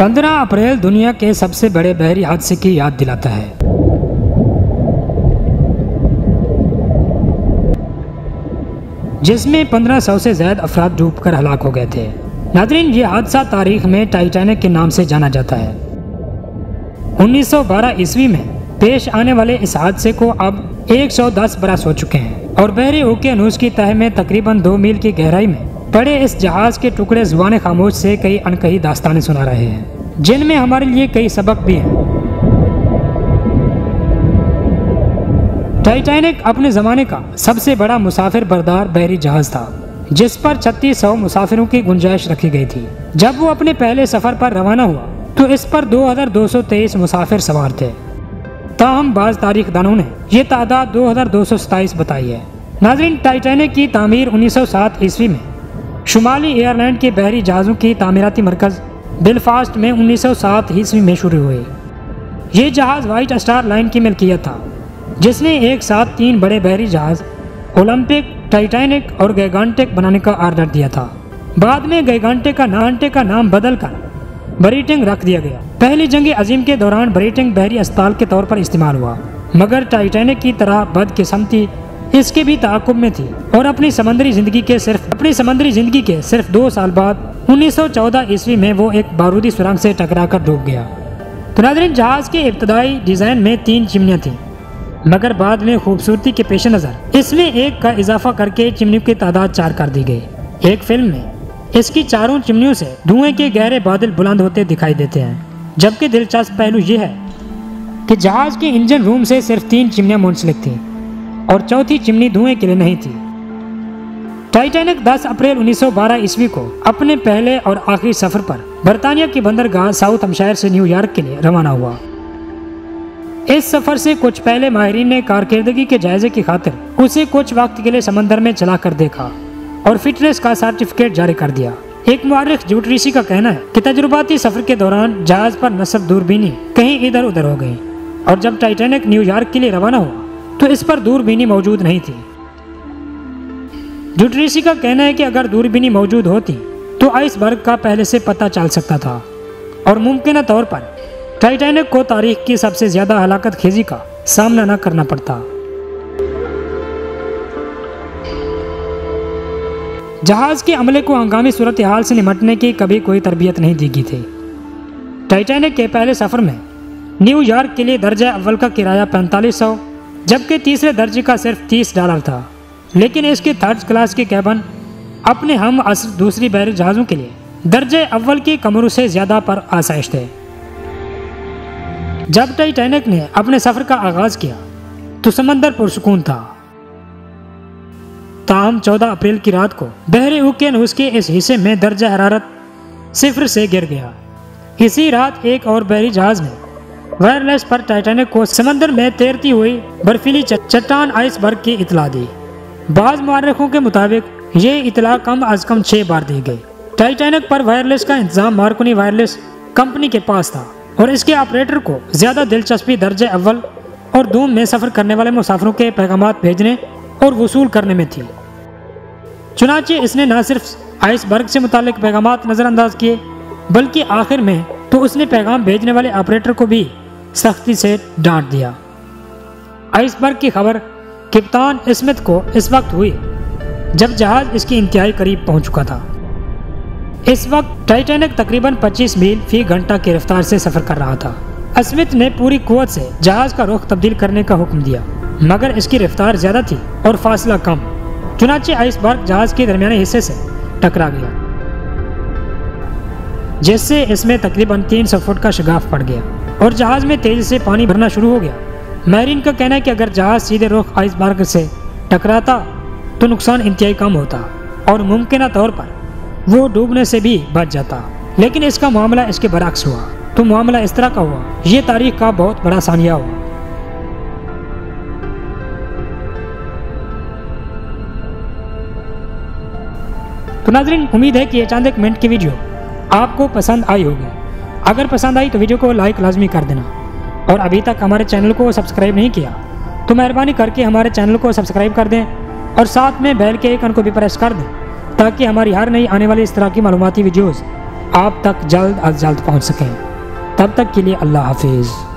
15 अप्रैल दुनिया के सबसे बड़े बहरी हादसे की याद दिलाता है। जिसमें 1500 से ज्यादा अफराद डूबकर हलाक हो गए थे। नाज़रीन, ये हादसा तारीख में टाइटैनिक के नाम से जाना जाता है। 1912 ईस्वी में पेश आने वाले इस हादसे को अब 110 बरस हो चुके हैं और बहरी ओकियानूस की तह में तकरीबन 2 मील की गहराई में पड़े इस जहाज के टुकड़े जुबान खामोश से कई अनकही दास्तानें सुना रहे हैं, जिनमें हमारे लिए कई सबक भी हैं। टाइटैनिक अपने ज़माने का सबसे बड़ा मुसाफिर बरदार बहरी जहाज था, जिस पर 3600 मुसाफिरों की गुंजाइश रखी गई थी। जब वो अपने पहले सफ़र पर रवाना हुआ तो इस पर 2223 मुसाफिर सवार थे। ताहम बाज़ तारीखदानों ने ये तादाद 2227 बताई है। नाज़रीन, टाइटैनिक की तामीर 1907 ईस्वी में शुमाली एयरलाइन के बहरी जहाज़ों की तामीराती मरकज़ बेलफास्ट में 1907 ईस्वी में शुरू हुई। ये जहाज़ वाइट स्टार लाइन की मिल्कियत था, जिसने एक साथ 3 बड़े बहरी जहाज़ ओलंपिक, टाइटैनिक और गैगांटिक बनाने का आर्डर दिया था। बाद में गैगांटिक का नाम बदलकर ब्रीटिंग रख दिया गया। पहली जंग अजीम के दौरान ब्रीटिंग बहरी अस्पताल के तौर पर इस्तेमाल हुआ, मगर टाइटैनिक की तरह बदकिस्मती इसके भी ताक़ुब में थी और अपनी समंदरी जिंदगी के सिर्फ 2 साल बाद 1914 ईस्वी में वो एक बारूदी सुरंग से टकराकर डूब गया। तो नाज़रीन, जहाज़ के इब्तदाई डिज़ाइन में 3 चिमनियाँ थीं, मगर बाद में खूबसूरती के पेश नज़र इसमें एक का इजाफा करके चिमनियों की तादाद 4 कर दी गई। एक फिल्म में इसकी चारों चिमनियों से धुएं के गहरे बादल बुलंद होते दिखाई देते हैं। जबकि दिलचस्प पहलू ये है कि जहाज़ के इंजन रूम से सिर्फ 3 चिमनियाँ मुंसलिक थीं और चौथी चिमनी धुएं के लिए नहीं थी। टाइटैनिक 10 अप्रैल 1912 ईस्वी को अपने पहले और आखिरी सफर पर बरतानिया की बंदरगाह साउथ हम्पशायर से न्यूयॉर्क के लिए रवाना हुआ। इस सफर से कुछ पहले माहिरीन ने कारकर्दगी के जायजे की खातिर उसे कुछ वक्त के लिए समंदर में चलाकर देखा और फिटनेस का सर्टिफिकेट जारी कर दिया। एक मुअर्रिख जूटरीसी का कहना है कि तजुर्बाती सफर के दौरान जहाज पर नस्ब दूरबीनी कहीं इधर उधर हो गई और जब टाइटैनिक न्यूयॉर्क के लिए रवाना हुआ तो इस पर दूरबीनी मौजूद नहीं थी। जूटरीसी का कहना है कि अगर दूरबीनी मौजूद होती तो आइसबर्ग का पहले से पता चल सकता था और मुमकिन तौर पर टाइटैनिक को तारीख की सबसे ज्यादा हलाकत खेजी का सामना न करना पड़ता। जहाज के अमले को हंगामी सूरत हाल से निपटने की कभी कोई तरबियत नहीं दी गई थी। टाइटैनिक के पहले सफर में न्यूयॉर्क के लिए दर्जा अव्वल का किराया 4500, जबकि तीसरे दर्जे का सिर्फ $30 था। लेकिन इसके थर्ड क्लास के कैबन अपने हम असर दूसरी बहरी जहाज़ों के लिए दर्जे अव्वल की कमरों से ज़्यादा पर आसाइश थे। जब टाइटैनिक ने अपने सफ़र का आगाज़ किया तो समंदर पुरसुकून था। ताहम 14 अप्रैल की रात को बहरे ओकियानूस के इस हिस्से में दर्जा हरारत 0 से गिर गया। इसी रात एक और बहरी जहाज़ ने वायरलेस पर टाइटैनिक को समंदर में तैरती हुई बर्फीली चट्टान आइसबर्ग की इतला दी। बाज़ मुअर्रिखों के मुताबिक ये इतला कम अज कम 6 बार दी गई। टाइटैनिक पर वायरलेस का इंतजाम मार्कोनी वायरलेस कंपनी के पास था और इसके ऑपरेटर को ज़्यादा दिलचस्पी दर्जे अव्वल और दूम में सफ़र करने वाले मुसाफिरों के पैगामात भेजने और वसूल करने में थी। चुनांचे इसने न सिर्फ आइसबर्ग से मुतालिक पैगामात नज़रअंदाज किए, बल्कि आखिर में तो उसने पैगाम भेजने वाले ऑपरेटर को भी सख्ती से डांट दिया। आइसबर्ग की खबर कप्तान स्मिथ को इस वक्त हुई जब जहाज इसकी इंतहाई करीब पहुंच चुका था। इस वक्त टाइटैनिक तकरीबन 25 मील फी घंटा की रफ्तार से सफर कर रहा था। स्मिथ ने पूरी कुव्वत से जहाज का रुख तब्दील करने का हुक्म दिया, मगर इसकी रफ्तार ज्यादा थी और फासला कम। चुनांचे आइसबर्ग जहाज के दरमियाने हिस्से से टकरा गया, जिससे इसमें तकरीबन 300 फुट का शगाफ पड़ गया और जहाज में तेजी से पानी भरना शुरू हो गया। मैरीन का कहना है कि अगर जहाज सीधे रुख आइसबर्ग से टकराता तो नुकसान इंतहाई कम होता और मुमकिन तौर पर वो डूबने से भी बच जाता, लेकिन इसका मामला इसके बरअक्स हुआ। तो मामला इस तरह का हुआ, ये तारीख का बहुत बड़ा सानिया हुआ। तो नाज़रीन, उम्मीद है कि ये चंद एक मिनट की वीडियो आपको पसंद आई होगी। अगर पसंद आई तो वीडियो को लाइक लाजमी कर देना और अभी तक हमारे चैनल को सब्सक्राइब नहीं किया तो मेहरबानी करके हमारे चैनल को सब्सक्राइब कर दें और साथ में बेल के आइकन को भी प्रेस कर दें ताकि हमारी हर नई आने वाली इस तरह की मालूमाती वीडियोज़ आप तक जल्द अज जल्द पहुँच सकें। तब तक के लिए अल्लाह हाफिज़।